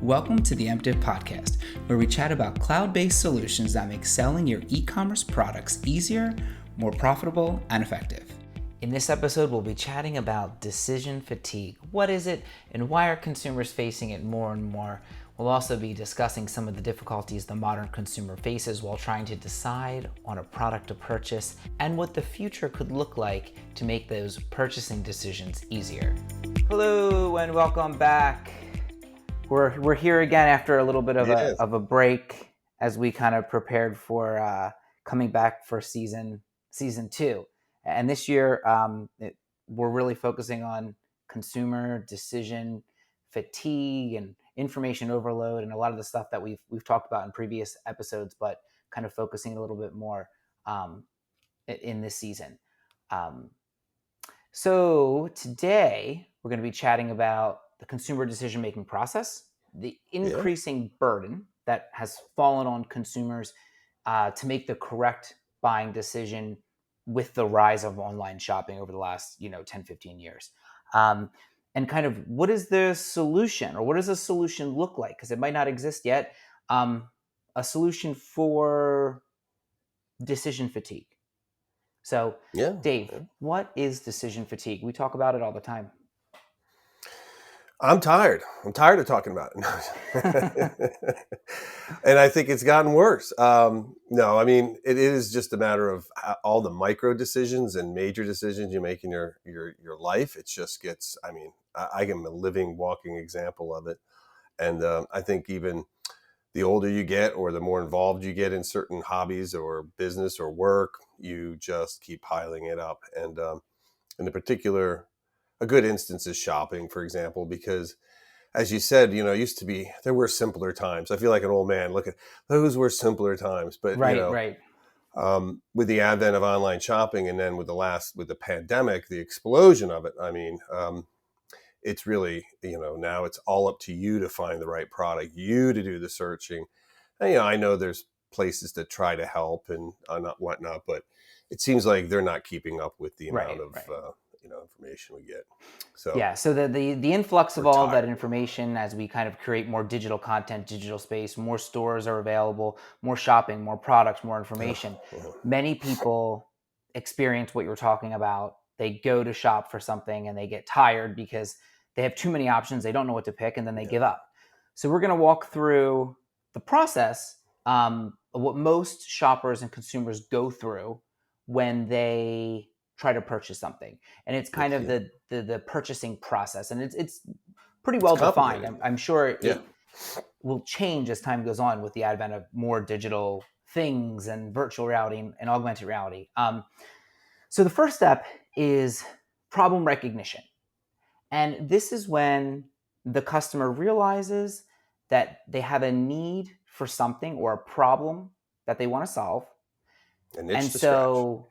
Welcome to the Augmented Podcast, where we chat about cloud-based solutions that make selling your e-commerce products easier, more profitable, and effective. In this episode, we'll be chatting about decision fatigue. What is it, and why are consumers facing it more and more? We'll also be discussing some of the difficulties the modern consumer faces while trying to decide on a product to purchase, and what the future could look like to make those purchasing decisions easier. Hello, and welcome back. We're here again after a little bit of a break as we kind of prepared for coming back for season 2. And this year, we're really focusing on consumer decision fatigue and information overload and a lot of the stuff that we've talked about in previous episodes, but kind of focusing a little bit more in this season. So today we're going to be chatting about the consumer decision-making process, the increasing burden that has fallen on consumers to make the correct buying decision with the rise of online shopping over the last 10, 15 years. And kind of what is the solution, or what does a solution look like? Because it might not exist yet. A solution for decision fatigue. So, Dave, what is decision fatigue? We talk about it all the time. I'm tired. I'm tired of talking about it. And I think it's gotten worse. No, I mean, it is just a matter of all the micro decisions and major decisions you make in your life. It just gets, I am a living, walking example of it. And I think even the older you get or the more involved you get in certain hobbies or business or work, you just keep piling it up. And in particular, a good instance is shopping, for example, because as you said, there were simpler times. I feel like an old man. Look at those were simpler times. But right. With the advent of online shopping, and then with the pandemic, the explosion of it. It's really, now it's all up to you to find the right product, you to do the searching. And, I know there's places that try to help and whatnot, but it seems like they're not keeping up with the amount of information we get. So the influx of all of that information as we kind of create more digital content, digital space, more stores are available, more shopping, more products, more information. Many people experience what you're talking about. They go to shop for something and they get tired because they have too many options. They don't know what to pick, and then they give up. So we're going to walk through the process of what most shoppers and consumers go through when they try to purchase something, and it's kind of the purchasing process, and it's pretty well defined. I'm sure it will change as time goes on with the advent of more digital things and virtual reality and augmented reality. So the first step is problem recognition, and this is when the customer realizes that they have a need for something or a problem that they want to solve, and so.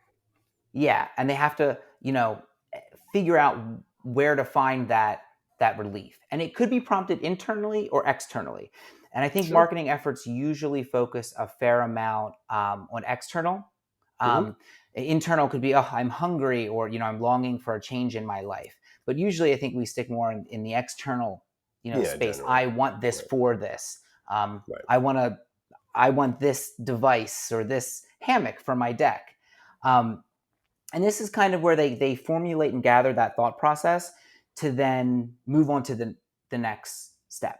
Yeah, and they have to, figure out where to find that relief. And it could be prompted internally or externally. And I think marketing efforts usually focus a fair amount on external. Internal could be, I'm hungry, or, I'm longing for a change in my life. But usually I think we stick more in the external, space. Generally. I want this for this. I want this device or this hammock for my deck. And this is kind of where they formulate and gather that thought process to then move on to the next step.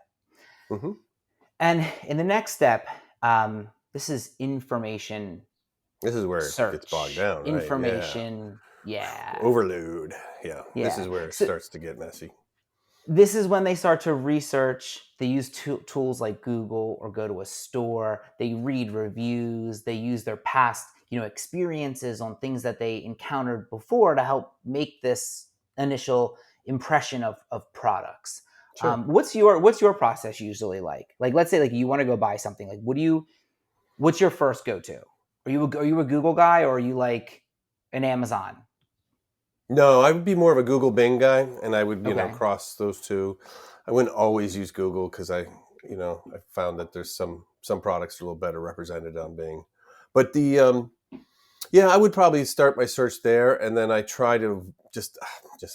Mm-hmm. And in the next step, this is information. This is where search. It gets bogged down, right? Information, Overload. Yeah. This is where it starts to get messy. This is when they start to research. They use tools like Google or go to a store. They read reviews. They use their past experiences on things that they encountered before to help make this initial impression of products. Sure. What's your process usually like? Like, let's say you want to go buy something. Like, what's your first go-to? Are you a Google guy, or are you like an Amazon? No, I would be more of a Google Bing guy, and I would cross those two. I wouldn't always use Google because I found that there's some products are a little better represented on Bing. But I would probably start my search there, and then I try to just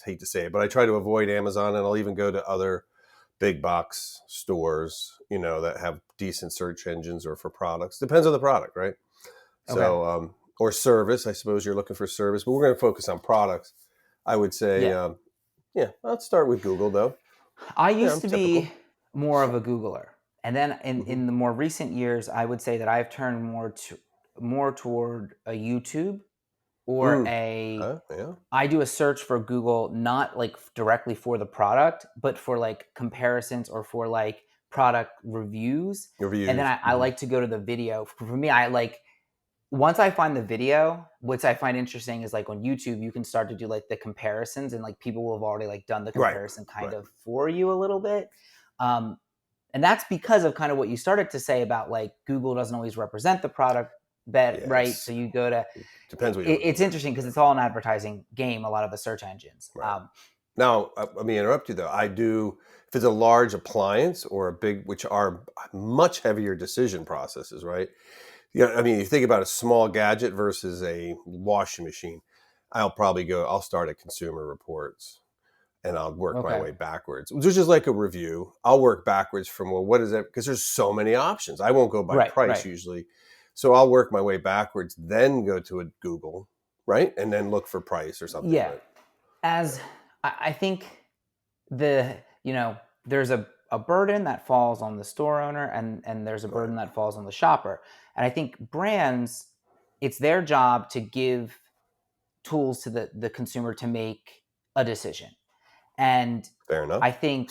hate to say it, but I try to avoid Amazon, and I'll even go to other big box stores, that have decent search engines or for products. Depends on the product, right? Okay. So, or service, I suppose you're looking for service, but we're going to focus on products. I would say, Yeah. yeah, let's start with Google though. I Yeah, used I'm to be typical. more of a Googler. And then Hmm. in the more recent years, I would say that I've turned more toward a YouTube or a Yeah. I do a search for Google, not like directly for the product, but for like comparisons or for like product reviews. And then Reviews. I like to go to the video. For me, I like once I find the video, what I find interesting is like on YouTube, you can start to do like the comparisons and like people will have already like done the Right. comparison kind Right. of for you a little bit. Um, and that's because of kind of what you started to say about like Google doesn't always represent the product right. Yes. So you go to Depends what you're looking it's for. interesting because it's all an advertising game, a lot of the search engines. Right. Now, let me interrupt you though. If it's a large appliance or a big, which are much heavier decision processes, right? Yeah, I mean, you think about a small gadget versus a washing machine. I'll start at Consumer Reports and I'll work my Okay. way backwards, which is like a review. I'll work backwards from, well, what is that? Because there's so many options. I won't go by Right, price right. usually. So I'll work my way backwards, then go to a Google, right? And then look for price or something. Yeah. But As I think the, there's a burden that falls on the store owner and there's a right. burden that falls on the shopper. And I think brands, it's their job to give tools to the consumer to make a decision. And Fair enough. I think,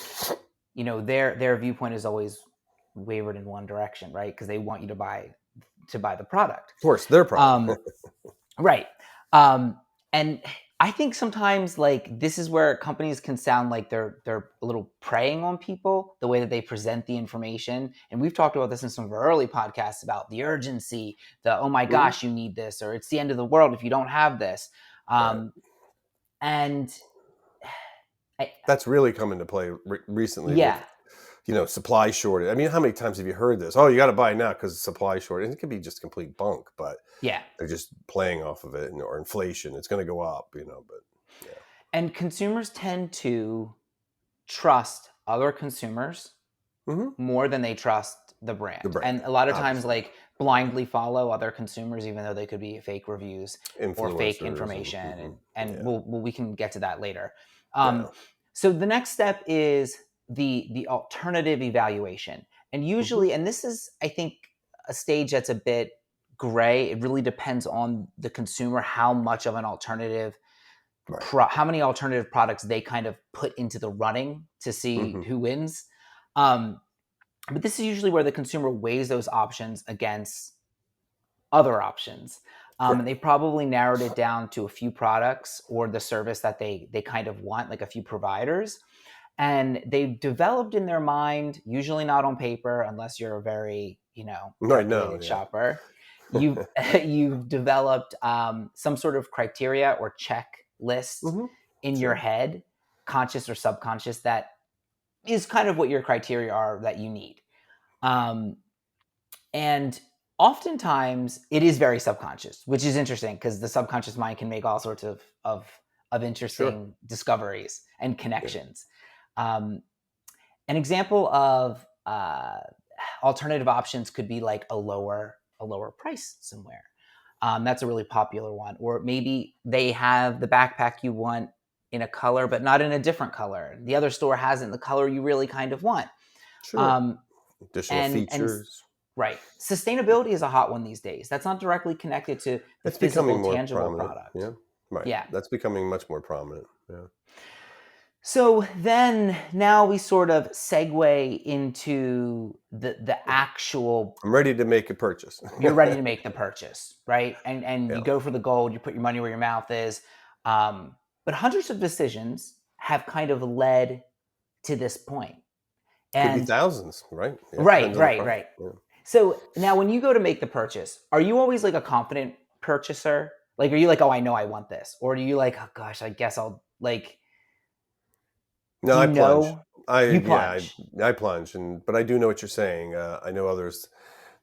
their viewpoint is always wavered in one direction, right? Because they want you to buy the product. Of course, their problem. Um, right. Um, and I think sometimes like this is where companies can sound like they're a little preying on people, the way that they present the information. And we've talked about this in some of our early podcasts about the urgency, the oh my Mhm. gosh, you need this, or it's the end of the world if you don't have this. Right. Um, and I, That's really come into play recently with, yeah, supply shortage. I mean, how many times have you heard this? Oh, you got to buy now because supply shortage. And it could be just complete bunk, but yeah. they're just playing off of it, or inflation. It's going to go up, but yeah. And consumers tend to trust other consumers Hmm. more than they trust the The brand. brand, And a lot of times, obviously. like blindly follow other consumers, even though they could be fake reviews or fake Influencers and information. And yeah, we can get to that later. yeah. Um, so the next step is the alternative evaluation. And Hmm. usually, and this is, I think, a stage that's a bit gray. It really depends on the consumer how much of an alternative Right. how many alternative products they kind of put into the running to see Hmm. who wins. Um, but this is usually where the consumer weighs those options against other options. And Correct. they probably narrowed it down to a few products or the service that they kind of want, like a few providers. And they've developed in their mind, usually not on paper, unless you're a very, Right now, calculated yeah. shopper. You've you've developed some sort of criteria or checklist Hmm. in your Sure. head, conscious or subconscious, that is kind of what your criteria are that you need. Um, and oftentimes it is very subconscious, which is interesting because the subconscious mind can make all sorts of Sure. interesting discoveries and Yeah. connections. Um, an example of alternative options could be like a lower price somewhere. That's a really popular one. Or maybe they have the backpack you want in a color, but not in a different color. The other store has it in the color you really kind of want. Sure. Um, Additional and features. right, sustainability is a hot one these days. That's not directly connected to the It's becoming physical, more tangible prominent. product. Yeah. Right. Yeah. That's becoming much more prominent. Yeah. So then now we sort of segue into the actual I'm ready to make a purchase. you're ready to make the purchase, right? And you Yeah. go for the gold, you put your money where your mouth is. But hundreds of decisions have kind of led to this point. Could be And thousands, right? Yeah. right, Depends on the right, product. right. Yeah. So now when you go to make the purchase, are you always like a confident purchaser? Like, are you like, oh, I know I want this? Or do you like, oh gosh, I guess I'll like, No, do I you plunge. know I you yeah, plunge? I plunge, but I do know what you're saying. I know others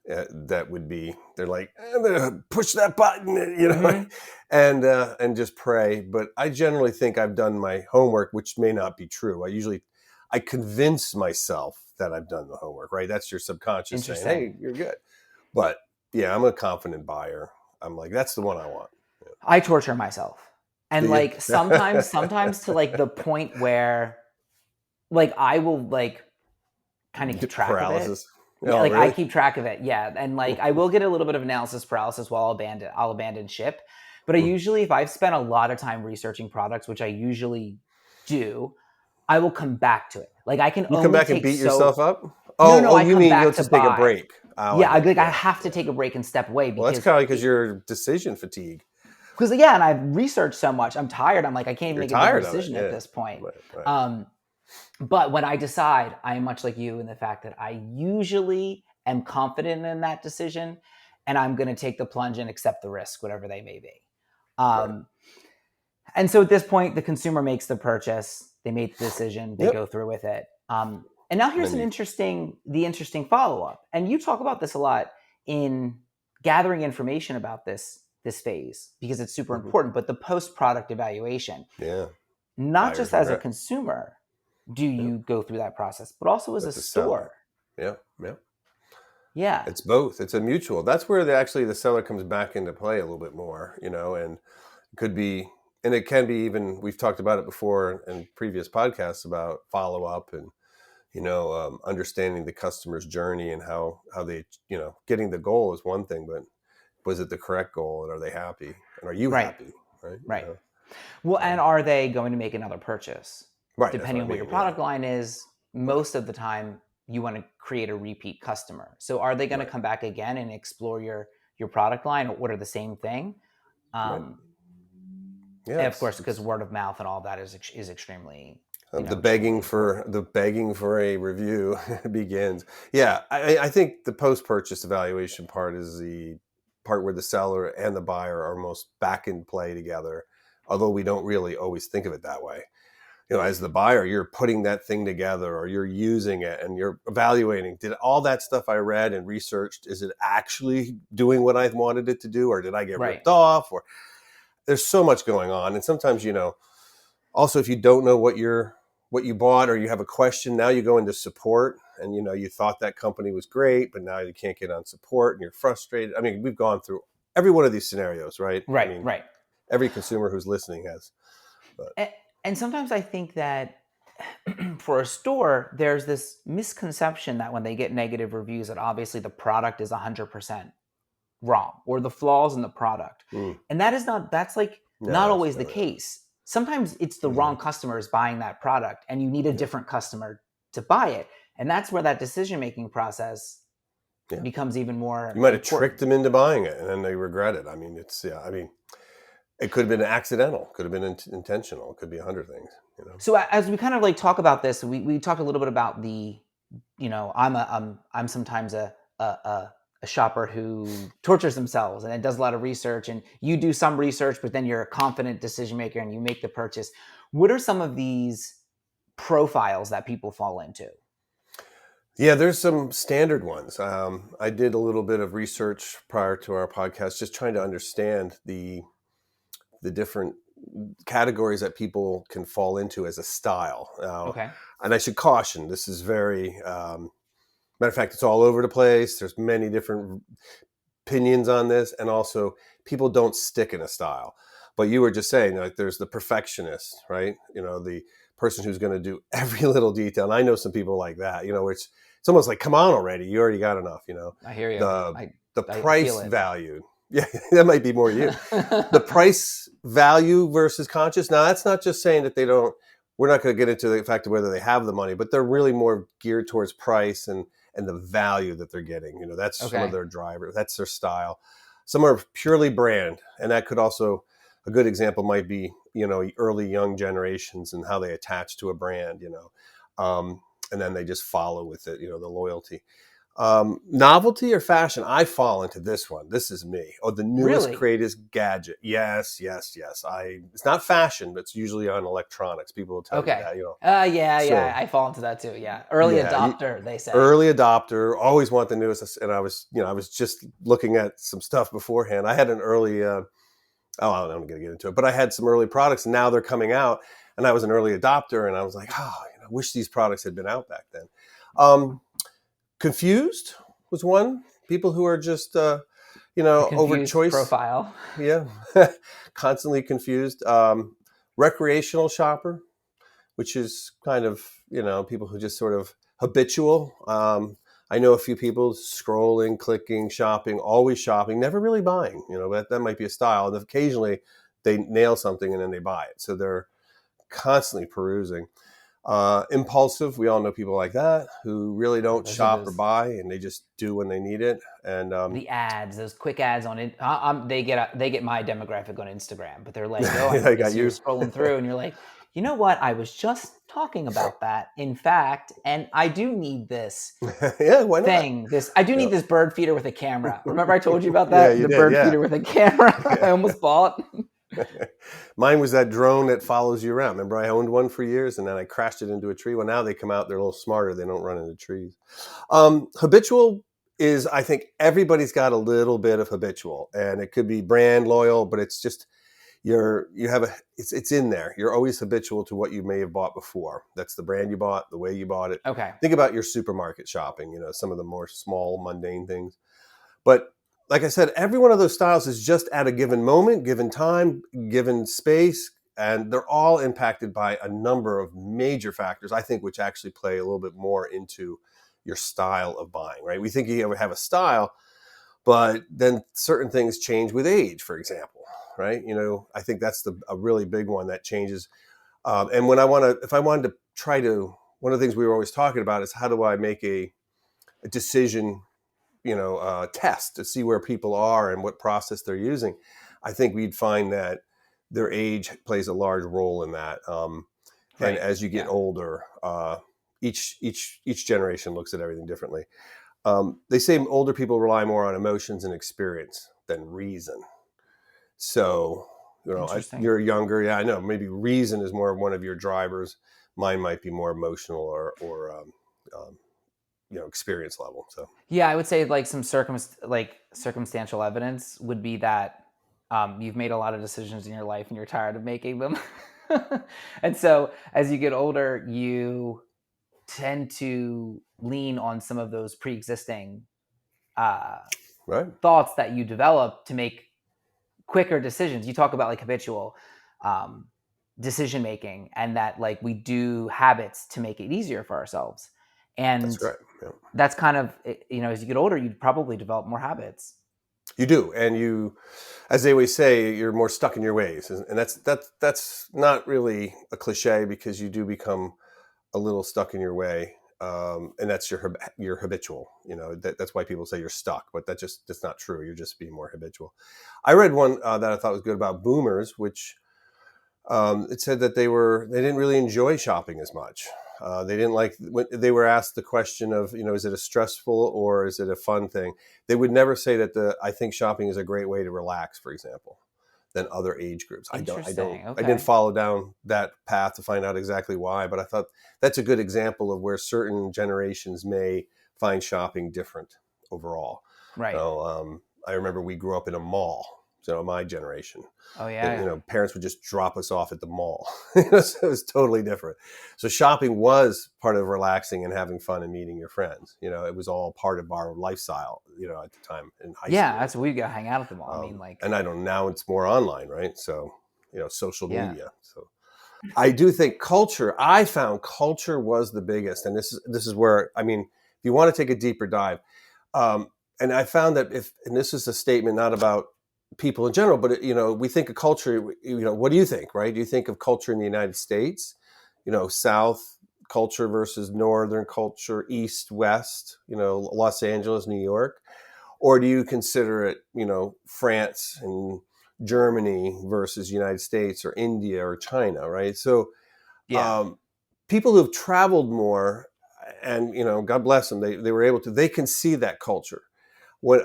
that would be. They're like, I'm gonna push that button, Hmm. and just pray. But I generally think I've done my homework, which may not be true. I convince myself that I've done the homework, right? That's your subconscious saying, hey, you're good. But yeah, I'm a confident buyer. I'm like, that's the one I want. Yeah. I torture myself. And like sometimes to like the point where like I will like kind of keep track of it. Paralysis. Yeah, Oh, like I really? keep track of it. Yeah. And like I will get a little bit of analysis paralysis while I'll abandon ship. But I usually, if I've spent a lot of time researching products, which I usually do, I will come back to it. Like I can You come only back and take beat yourself up? no, Oh, I you come mean you'll back to just take a buy. break? Oh, I Yeah, get it. I Yeah, have to yeah. take a break and step away Well, that's because kind of because you're decision fatigue. yeah, and I've researched so much. I'm tired. I'm like I can't even You're make a good tired of it. decision at Yeah. this point. Right. But when I decide, I am much like you in the fact that I usually am confident in that decision, and I'm going to take the plunge and accept the risk, whatever they may be. Right. And so at this point, the consumer makes the purchase. They make the decision. They go through with it. And now here's the interesting follow up. And you talk about this a lot in gathering information about this phase because it's super important. But the post product evaluation, not just as a consumer, do you go through that process, but also as a store. Yeah. Yeah. It's both. It's a mutual. That's where the seller comes back into play a little bit more, and it could be, and it can be even, we've talked about it before in previous podcasts about follow up and, understanding the customer's journey and how they, getting the goal is one thing, but was it the correct goal and are they happy and are you happy? Right. Well, and are they going to make another purchase? Right. Depending on what your product line is, most of the time you want to create a repeat customer. So are they going to come back again and explore your product line or order the same thing? And of course, because word of mouth and all that is extremely the begging for a review begins. Yeah, I think the post-purchase evaluation part is the part where the seller and the buyer are most back in play together, although we don't really always think of it that way. As the buyer, you're putting that thing together or you're using it and you're evaluating, did all that stuff I read and researched, is it actually doing what I wanted it to do? Or did I get ripped off? Or there's so much going on. And sometimes, also, if you don't know what you bought or you have a question, now you go into support and, you thought that company was great, but now you can't get on support and you're frustrated. I mean, we've gone through every one of these scenarios, right? Right. Every consumer who's listening has. But. And sometimes I think that for a store, there's this misconception that when they get negative reviews, that obviously the product is 100% wrong or the flaws in the product. And that's not always the case. Sometimes it's the wrong customers buying that product and you need a different customer to buy it. And that's where that decision-making process becomes even more You might have tricked them into buying it and then they regret it. I mean, it could have been accidental, could have been intentional. It could be 100 things. So as we kind of like talk about this, we talked a little bit about the, I'm sometimes a shopper who tortures themselves and does a lot of research, and you do some research, but then you're a confident decision maker and you make the purchase. What are some of these profiles that people fall into? Yeah, there's some standard ones. I did a little bit of research prior to our podcast, just trying to understand the different categories that people can fall into as a style. And I should caution, this is very, matter of fact, it's all over the place. There's many different opinions on this. And also people don't stick in a style, but you were just saying, like, there's the perfectionist, right? The person who's going to do every little detail. And I know some people like that, it's almost like, come on already. You already got enough, I hear you. The price value. Yeah, that might be more you. The price value versus conscious. Now, that's not just saying that we're not going to get into the fact of whether they have the money, but they're really more geared towards price and the value that they're getting. That's some of their drivers. That's their style. Some are purely brand. And that could also, a good example might be, early young generations and how they attach to a brand, and then they just follow with it, the loyalty. Novelty or fashion, I fall into this one. This is me. Oh, the newest, greatest gadget. Yes. It's not fashion, but it's usually on electronics. People will tell you that, Yeah. I fall into that too. Yeah. Early adopter, they say. Early adopter, always want the newest. And I was just looking at some stuff beforehand. I had an early, I'm going to get into it, but I had some early products and now they're coming out and I was an early adopter and I was like, wish these products had been out back then. Confused was one. People who are just, The over confused choice. profile. Yeah. Constantly confused. Recreational shopper, which is kind of, people who just sort of habitual. I know a few people scrolling, clicking, shopping, always shopping, never really buying. That might be a style. And occasionally they nail something and then they buy it. So they're constantly perusing. Impulsive. We all know people like that who really Oh, don't those are shop or those buy, and they just do when they need it. And the ads, those quick ads on it. They get my demographic on Instagram, but they're like, oh, I they got noticed you're you. scrolling through, and you're like, you know what? I was just talking about that, in fact, and I do need this Yeah, why not? thing. I do need Yep. this bird feeder with a camera. Remember I told you about Yeah, that? you The did. bird Yeah. feeder with a camera. I Yeah. almost bought. Mine was that drone that follows you around. Remember, I owned one for years, and then I crashed it into a tree. Well, now they come out; they're a little smarter. They don't run into trees. Habitual is, I think, everybody's got a little bit of habitual, and it could be brand loyal, but it's just it's in there. You're always habitual to what you may have bought before. That's the brand you bought, the way you bought it. Okay. Think about your supermarket shopping. Some of the more small, mundane things. But like I said, every one of those styles is just at a given moment, given time, given space, and they're all impacted by a number of major factors, I think, which actually play a little bit more into your style of buying, right? We think you have a style, but then certain things change with age, for example, right? I think that's a really big one that changes. And if I wanted to one of the things we were always talking about is how do I make a decision test to see where people are and what process they're using. I think we'd find that their age plays a large role in that. And Right. as you get Yeah. older, each generation looks at everything differently. They say older people rely more on emotions and experience than reason. So, Interesting. you're younger. Yeah, I know. Maybe reason is more of one of your drivers. Mine might be more emotional or experience level. So, Yeah, I would say like some circumstantial evidence would be that you've made a lot of decisions in your life and you're tired of making them. And so as you get older, you tend to lean on some of those pre-existing uh, right. thoughts that you develop to make quicker decisions. You talk about like habitual um, decision making, and that like we do habits to make it easier for ourselves. That's And right. Yeah. that's kind of, as you get older, you probably develop more habits. You do, and as they always say, you're more stuck in your ways, and that's not really a cliche because you do become a little stuck in your way, and that's your habitual. That's why people say you're stuck, but that's not true. You're just being more habitual. I read one that I thought was good about boomers, which it said that they didn't really enjoy shopping as much. They didn't like when they were asked the question of, is it a stressful or is it a fun thing? They would never say that I think shopping is a great way to relax, for example, than other age groups. Interesting. I didn't Okay. follow down that path to find out exactly why, but I thought that's a good example of where certain generations may find shopping different overall. Right. I remember we grew up in a mall. So my generation, Oh and yeah. parents would just drop us off at the mall. So it was totally different. So shopping was part of relaxing and having fun and meeting your friends. It was all part of our lifestyle. At the time in high Yeah, school, that's what we go hang out at the mall. I mean, like, and I don't now it's more online, right? So social yeah. media. So I do think culture. I found culture was the biggest, and this is where if you want to take a deeper dive, um, and I found that and this is a statement not about people in general, but we think of culture. What do you think, right? Do you think of culture in the United States? South culture versus Northern culture, East, West. Los Angeles, New York, or do you consider it, France and Germany versus United States or India or China, right? So Yeah. um, people who've traveled more, and God bless them, they were able to. They can see that culture. What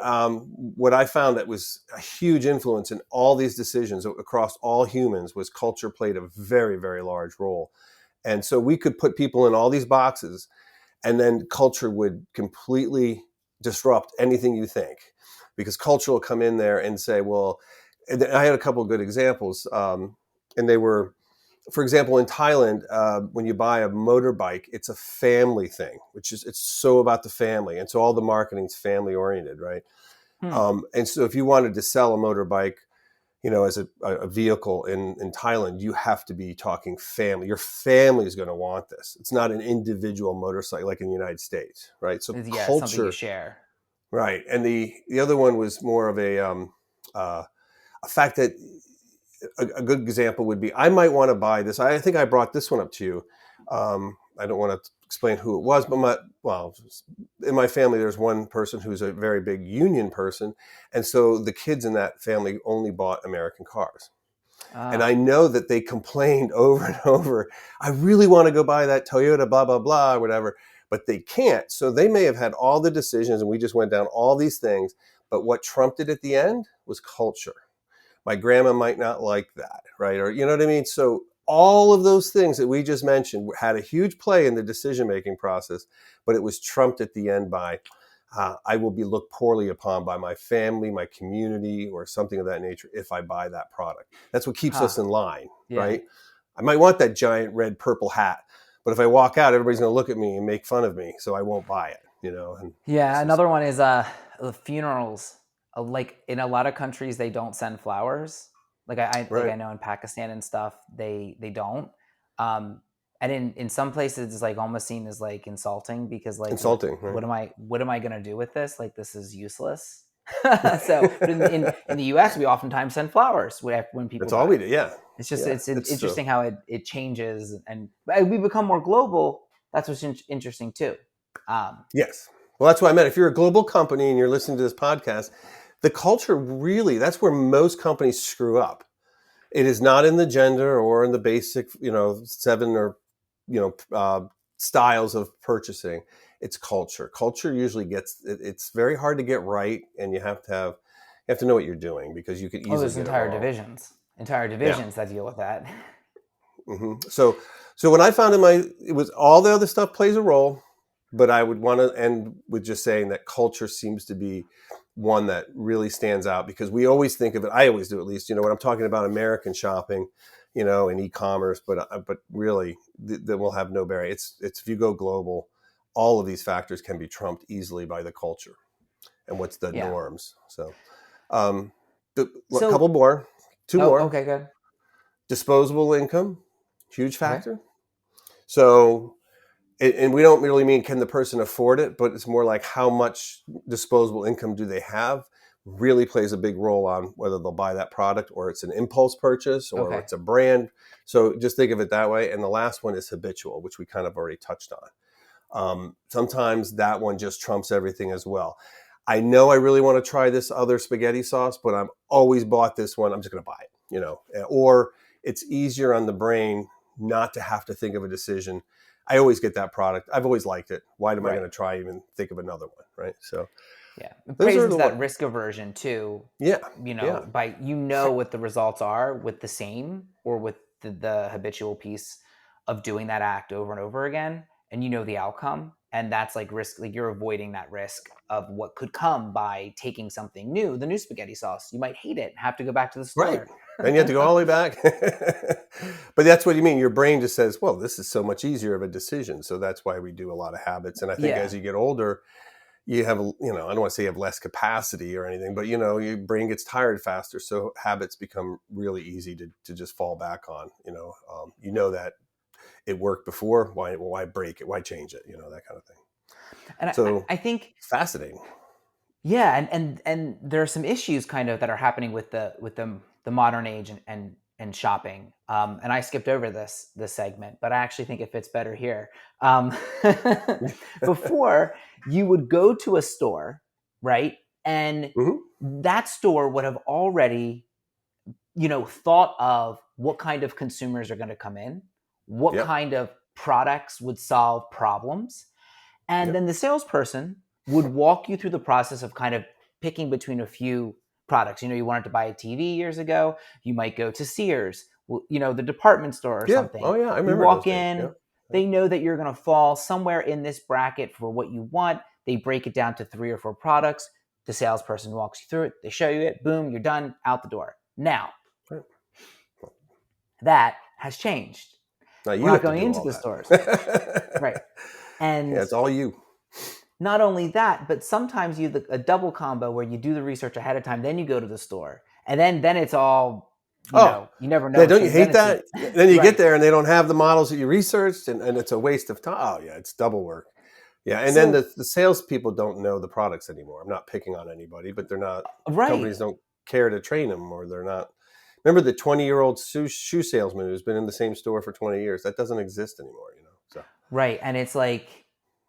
I found that was a huge influence in all these decisions across all humans was culture played a very, very large role. And so we could put people in all these boxes, and then culture would completely disrupt anything you think, because culture will come in there and say, well, and I had a couple of good examples, and they were for example, in Thailand, when you buy a motorbike, it's a family thing, it's so about the family, and so all the marketing's family oriented, right? Hmm. And so if you wanted to sell a motorbike, as a vehicle in Thailand, you have to be talking family. Your family is going to want this. It's not an individual motorcycle like in the United States, right? So Yeah, it's something you culture, share. right? And the other one was more of uh, a fact that a good example would be I might want to buy this. I think I brought this one up to you. I don't want to explain who it was, but in my family, there's one person who's a very big union person. And so the kids in that family only bought American cars. And I Ah, know that they complained over and over, I really want to go buy that Toyota, blah, blah, blah, or whatever, but they can't. So they may have had all the decisions and we just went down all these things. But what trumped it at the end was culture. My grandma might not like that, right? Or, you know what I mean? So all of those things that we just mentioned had a huge play in the decision-making process, but it was trumped at the end by, I will be looked poorly upon by my family, my community, or something of that nature if I buy that product. That's what keeps huh. us in line, Yeah. right? I might want that giant red purple hat, but if I walk out, everybody's going to look at me and make fun of me, so I won't buy it, and Yeah, it's just, another one is the funerals. Like in a lot of countries, they don't send flowers. I right. know in Pakistan and stuff, they don't. Um, and in some places, it's like almost seen as like insulting because like Insulting, right? what am I gonna do with this? Like this is useless. So, but in the U.S., we oftentimes send flowers when people That's all we die. do. Yeah. It's just Yeah. it's It's true. interesting how it changes and we become more global. That's what's interesting too. Um, Yes. Well, that's what I meant. If you're a global company and you're listening to this podcast, the culture really, that's where most companies screw up. It is not in the gender or in the basic, seven or, you know, uh, styles of purchasing. It's culture. Culture usually it's very hard to get right. And you have to know what you're doing because you could Oh, easily there's get it wrong. entire Yeah. divisions that deal with that. So when I found it was all the other stuff plays a role, but I would want to end with just saying that culture seems to be one that really stands out because we always think of it. I always do, at least, when I'm talking about American shopping, and e-commerce, but really that will have no bearing. It's if you go global, all of these factors can be trumped easily by the culture and what's the Yeah. norms. So, um, a couple So, more, two oh, more. okay, good. Disposable income, huge Okay. factor. So, and we don't really mean can the person afford it, but it's more like how much disposable income do they have really plays a big role on whether they'll buy that product or it's an impulse purchase or Okay. it's a brand. So just think of it that way. And the last one is habitual, which we kind of already touched on. Sometimes that one just trumps everything as well. I know I really want to try this other spaghetti sauce, but I've always bought this one. I'm just going to buy it, or it's easier on the brain not to have to think of a decision. I always get that product. I've always liked it. Why am I going Right. to try even think of another one? Right. So Yeah. It those plays are into the that one. risk aversion too, Yeah. Yeah. by what the results are with the same or with the habitual piece of doing that act over and over again, and the outcome. And that's like risk, like you're avoiding that risk of what could come by taking something new, the new spaghetti sauce. You might hate it and have to go back to the Right. store. Then you have to go all the way back. But that's what you mean. Your brain just says, well, this is so much easier of a decision. So that's why we do a lot of habits. And I think as Yeah. you get older, you have, I don't want to say you have less capacity or anything, but your brain gets tired faster. So habits become really easy to just fall back on, that it worked before. Why break it? Why change it? That kind of thing. And So I think, fascinating. yeah, and there are some issues kind of that are happening with the modern age and shopping. And I skipped over this segment, but I actually think it fits better here. Um, Before you would go to a store, right, and Hmm. that store would have already thought of what kind of consumers are going to come in, what Yep. kind of products would solve problems, and Yep. then the salesperson would walk you through the process of kind of picking between a few products. You wanted to buy a TV years ago, you might go to Sears, the department store or Yeah. something. Oh yeah. I You remember those walk days. in, Yep. Yep. they know that you're going to fall somewhere in this bracket for what you want. They break it down to 3 or 4 products. The salesperson walks you through it. They show you it. Boom, you're done, out the door. Now, Right. that has changed. Now We're you not have to going do into all the stores. that. Right. Yeah, And it's all you. not only that, but sometimes a double combo where you do the research ahead of time, then you go to the store, and then it's all, Oh, you never know yeah, what's don't you changed. Then hate it's just that? Then you get right. there and they don't have the models that you researched, and it's a waste of time. Oh, yeah, it's double work. Yeah, and then So the salespeople don't know the products anymore. I'm not picking on anybody, but they're not. right. Companies don't care to train them, or they're not. Remember the 20-year-old shoe salesman who's been in the same store for 20 years? That doesn't exist anymore, you know. So Right. And it's like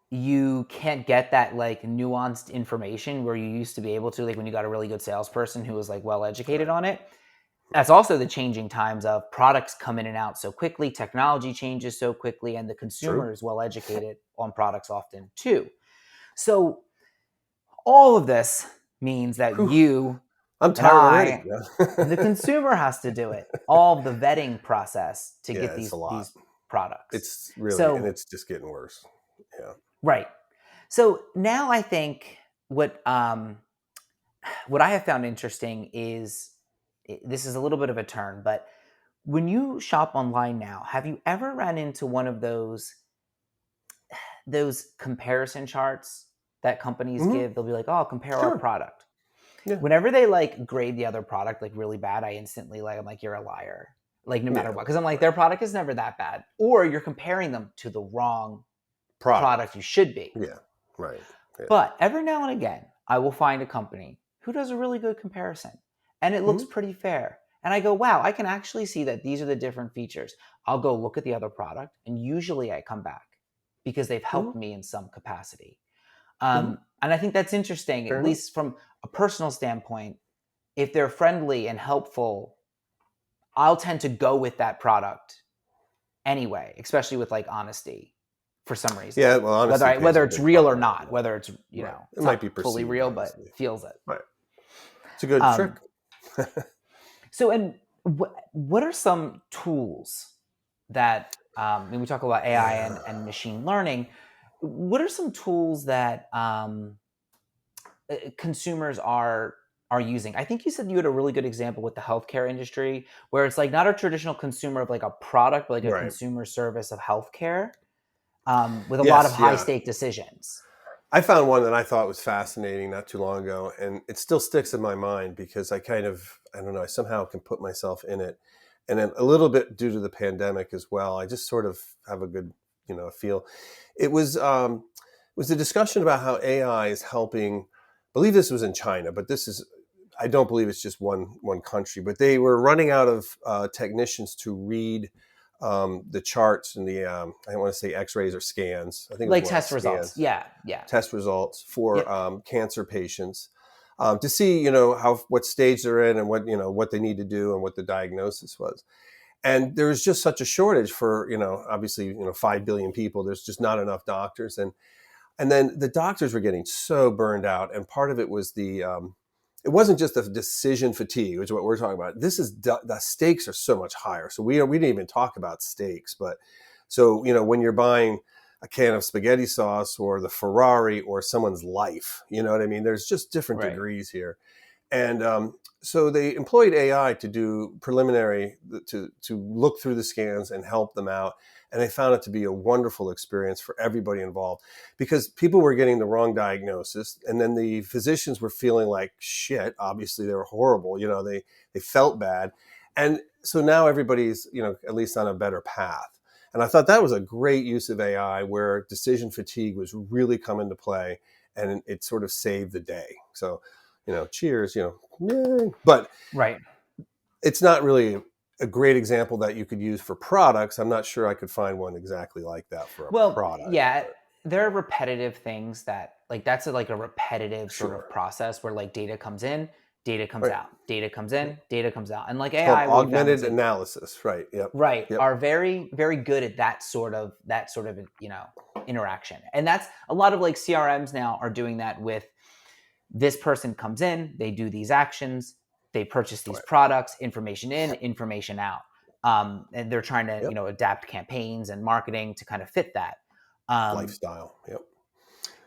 you can't get that like nuanced information where you used to be able to, like when you got a really good salesperson who was like well educated right, on it. That's also the changing times of products come in and out so quickly, technology changes so quickly, and the true. consumer is well educated on products often too. So all of this means that Whew, you I'm and tired already. I and the consumer has to do it. All of the vetting process to get Yeah, it's a lot. these products. It's really, and So it's just getting worse. Yeah. right. So now I think what I have found interesting is this is a little bit of a turn, but when you shop online now, have you ever run into one of those comparison charts that companies Hmm. give? They'll be like, "Oh, compare our Sure. product." Yeah. Whenever they like grade the other product like really bad, I instantly like I'm like you're a liar. Like no matter Yeah. what, because Right. I'm like Right. their product is never that bad, or you're comparing them to the wrong Product. product you should be. Yeah. Right. Yeah. But every now and again, I will find a company who does a really good comparison and it looks Hmm. pretty fair. And I go, wow, I can actually see that these are the different features. I'll go look at the other product and usually I come back because they've Hmm. helped me in some capacity. Hmm. And I think that's interesting, Fair at enough. least from a personal standpoint. If they're friendly and helpful, I'll tend to go with that product anyway, especially with like honesty for some reason. Yeah. Well, honesty pays Whether a it's big real part or in that. not, Yeah. whether it's Right. It it's might not be fully perceived real, but honestly. feels it. Right. It's a good trick. Um, so, and what are some tools that when we talk about AI and machine learning? What are some tools that consumers are using? I think you said you had a really good example with the healthcare industry, where it's like not a traditional consumer of like a product, but like a Right. consumer service of healthcare with a lot of Yes. high Yeah. stake decisions. I found one that I thought was fascinating not too long ago, and it still sticks in my mind because I don't know, I somehow can put myself in it. And then a little bit due to the pandemic as well, I just sort of have a good, feel. It was a discussion about how AI is helping. I believe this was in China, but I don't believe it's just one country. But they were running out of technicians to read the charts and I don't want to say X-rays or scans. I think it was Like more like test results. scans, Yeah, yeah. test results for Yep. cancer patients to see, what stage they're in and what they need to do and what the diagnosis was. And there was just such a shortage for, obviously, 5 billion people. There's just not enough doctors. And then the doctors were getting so burned out. And part of it was it wasn't just the decision fatigue, which is what we're talking about. The stakes are so much higher. So we didn't even talk about stakes, but so, when you're buying a can of spaghetti sauce or the Ferrari or someone's life, you know what I mean? There's just different Right. degrees here. And so they employed AI to do preliminary, to look through the scans and help them out. And they found it to be a wonderful experience for everybody involved because people were getting the wrong diagnosis. And then the physicians were feeling like shit. Obviously, they were horrible. They felt bad. And so now everybody's, at least on a better path. And I thought that was a great use of AI where decision fatigue was really come into play and it sort of saved the day. So, cheers, yay. But Right. it's not really a great example that you could use for products. I'm not sure I could find one exactly like that for a Well, product, yeah, but there are repetitive things that like that's like a repetitive sort of sure. process where like data comes in, data comes Right. out, data comes Yep. in, data comes out. And like It's called AI, what we found augmented is like analysis. Right. Yep. right, Yep. are very, very good at that sort of, interaction. And that's a lot of like CRMs now are doing that with this person comes in, they do these actions, they purchase these Right. products, information in, information out. And they're trying to, Yep. adapt campaigns and marketing to kind of fit that. Um, Lifestyle. Yep.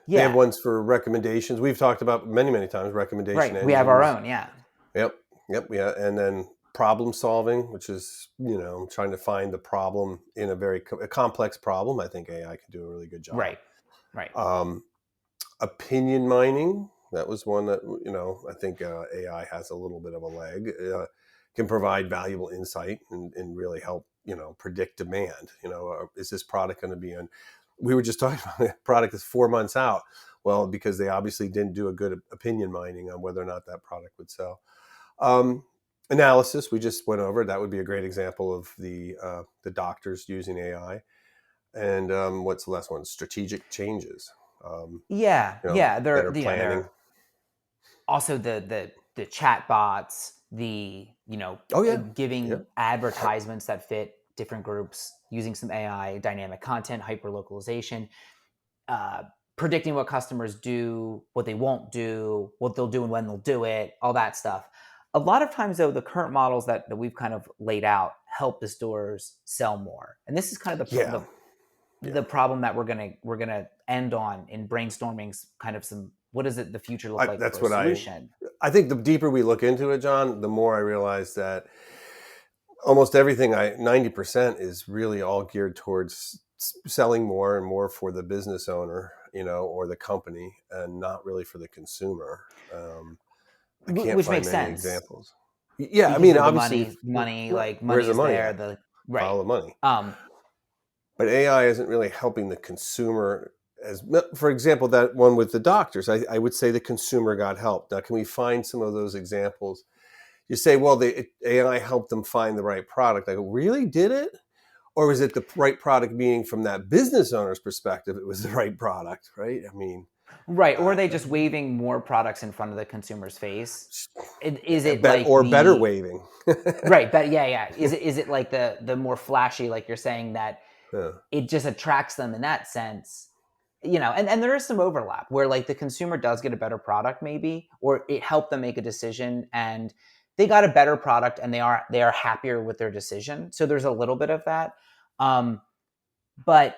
They have yeah, ones for recommendations. We've talked about many, many times recommendation right. We have our engines. own. Yeah. Yep. Yep. Yeah. And then problem solving, which is, trying to find the problem in a complex problem. I think AI can do a really good job. Right. Right. Um, Opinion mining, that was one that, I think AI has a little bit of a leg. Can provide valuable insight and really help, predict demand. Is this product going to be on? We were just talking about a product that's 4 months out. Well, because they obviously didn't do a good opinion mining on whether or not that product would sell. Analysis, we just went over. That would be a great example of the doctors using AI. And what's the last one? Strategic changes. Yeah. Yeah. Better They're planning. also the chat bots, Oh yeah, yeah, giving advertisements that fit different groups, using some AI, dynamic content, hyper localization, uh, predicting what customers do, what they won't do, what they'll do and when they'll do it, all that stuff. A lot of times, though, the current models that we've kind of laid out help the stores sell more, and this is kind of yeah, yeah. the problem that we're gonna end on in brainstorming kind of some, what does the future look like That's for a what solution. I think. The deeper we look into it, John, the more I realize that almost everything 90% is really all geared towards selling more and more for the business owner, or the company, and not really for the consumer. I can't Which find makes many sense examples. Yeah, I because mean, of the obviously, money, right. like Where's money the is money there, at? the right. Follow the money. um But AI isn't really helping the consumer as, for example, that one with the doctors. I would say the consumer got help. Now, can we find some of those examples? You say, well, the AI helped them find the right product. I go, really? Did it? Or was it the right product, meaning from that business owner's perspective, it was the right product, right? I mean, right, or are uh, they just waving more products in front of the consumer's face? Is it like better the waving. right, but yeah, is it like the more flashy, like you're saying, that Yeah. it just attracts them in that sense? And there is some overlap where, like, the consumer does get a better product, maybe, or it helped them make a decision and they got a better product and they are happier with their decision. So there's a little bit of that. But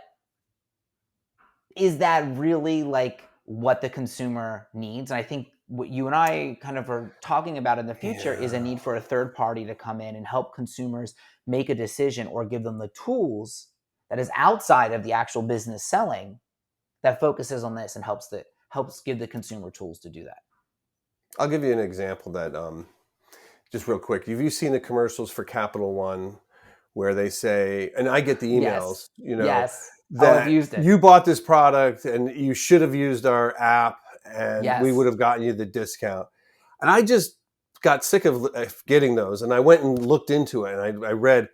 is that really like what the consumer needs? And I think what you and I kind of are talking about in the future is a Yeah. need for a third party to come in and help consumers make a decision, or give them the tools that is outside of the actual business selling, that focuses on this and helps give the consumer tools to do that. I'll give you an example that, just real quick. Have you seen the commercials for Capital One where they say, and I get the Yes. emails, Yes. Oh, I've that used it. you bought this product and you should have used our app and we would Yes. have gotten you the discount. And I just got sick of getting those. And I went and looked into it, and I read,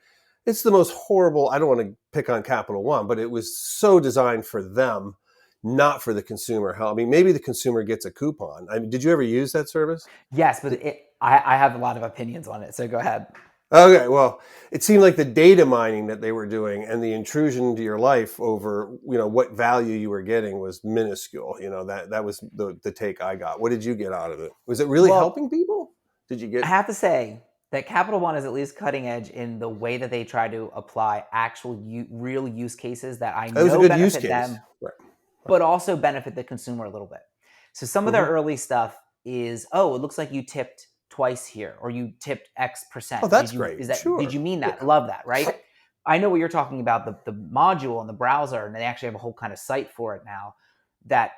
it's the most horrible. I don't want to pick on Capital One, but it was so designed for them, not for the consumer. I mean, maybe the consumer gets a coupon. I mean, did you ever use that service? Yes, but I have a lot of opinions on it. So go ahead. Okay, well, it seemed like the data mining that they were doing and the intrusion into your life over, what value you were getting was minuscule. That was the take I got. What did you get out of it? Was it really Well, helping people? Did you I get? have to say that Capital One is at least cutting edge in the way that they try to apply actual real use cases that I It was a know good use benefit case, them, right? Right. but also benefit the consumer a little bit. So some of their Mm-hmm. early stuff is, oh, it looks like you tipped twice here, or you tipped X Oh, percent. that's Did you great. is that did Sure. you mean Yeah. that? Love that, right? I know what you're talking about, the module and the browser, and they actually have a whole kind of site for it now that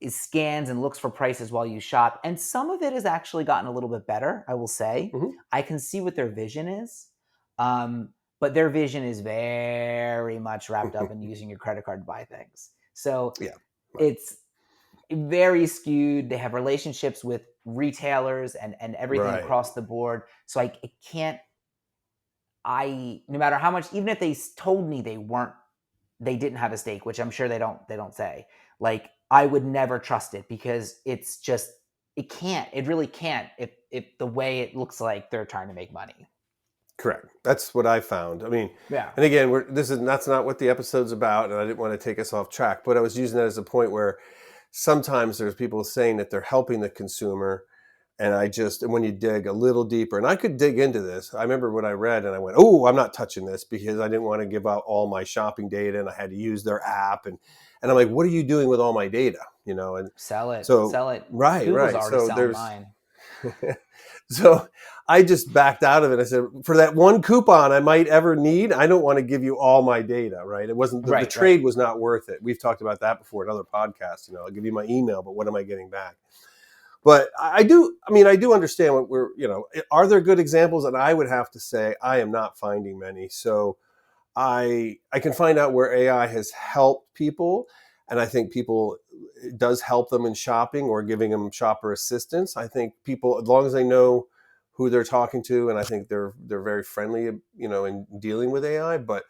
is scans and looks for prices while you shop. And some of it has actually gotten a little bit better, I will say. Mm-hmm. I can see what their vision is. Um, but their vision is very much wrapped up in using your credit card to buy things. So Yeah. Right. it's very skewed. They have relationships with retailers and everything Right. across the board. So it can't, no matter how much, even if they told me they didn't have a stake, which I'm sure they don't say, like, I would never trust it, because it's just, it really can't, if the way it looks like they're trying to make money. Correct. That's what I found. I mean, Yeah. and again, that's not what the episode's about, and I didn't want to take us off track, but I was using that as a point where sometimes there's people saying that they're helping the consumer, and and when you dig a little deeper, and I could dig into this. I remember what I read, and I went, "Oh, I'm not touching this," because I didn't want to give out all my shopping data, and I had to use their app, and I'm like, "What are you doing with all my data?" And Sell it. so, Sell it. right, Google's right. already So selling there's mine. so I just backed out of it. I said, for that one coupon I might ever need, I don't want to give you all my data, right? It wasn't the Right. trade was not worth it. We've talked about that before in other podcasts. You know, I'll give you my email, but what am I getting back? But I do understand what we're, you know, are there good examples? And I would have to say I am not finding many. So I can find out where AI has helped people, and I think people, it does help them in shopping or giving them shopper assistance. I think people, as long as they know who they're talking to, and I think they're very friendly, you know, in dealing with AI. But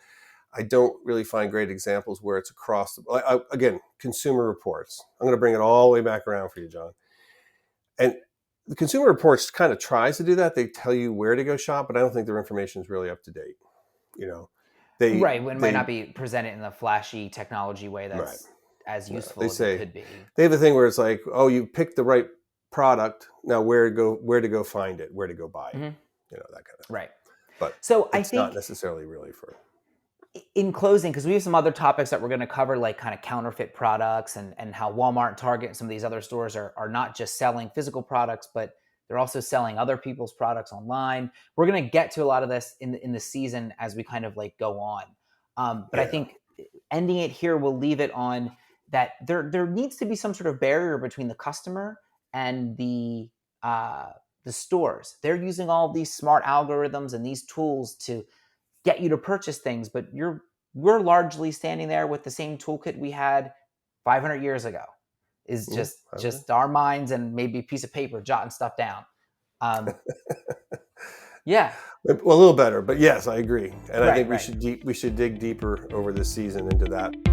I don't really find great examples where it's across the, again, Consumer Reports. I'm going to bring it all the way back around for you, John. And the Consumer Reports kind of tries to do that. They tell you where to go shop, but I don't think their information is really up to date. You know, Right. It might they not be presented in a flashy technology way right. that's as No, useful they as it say could be. they have a thing where it's like, oh, you picked the right product. Now where to go find it, where to go buy it, Mm-hmm. you know, that kind of thing. Right. But So I it's not think necessarily really for. in closing, because we have some other topics that we're going to cover, like kind of counterfeit products and how Walmart and Target and some of these other stores are not just selling physical products, but they're also selling other people's products online. We're going to get to a lot of this in the season as we kind of like go on. But I Yeah. think ending it here, we'll leave it on that there needs to be some sort of barrier between the customer and the stores. They're using all of these smart algorithms and these tools to get you to purchase things, but we're largely standing there with the same toolkit we had 500 years ago. Is Yeah, just our minds and maybe a piece of paper jotting stuff down. Yeah. well, a little better, but yes, I agree, and I Right. think Right. we should dig deeper over this season into that.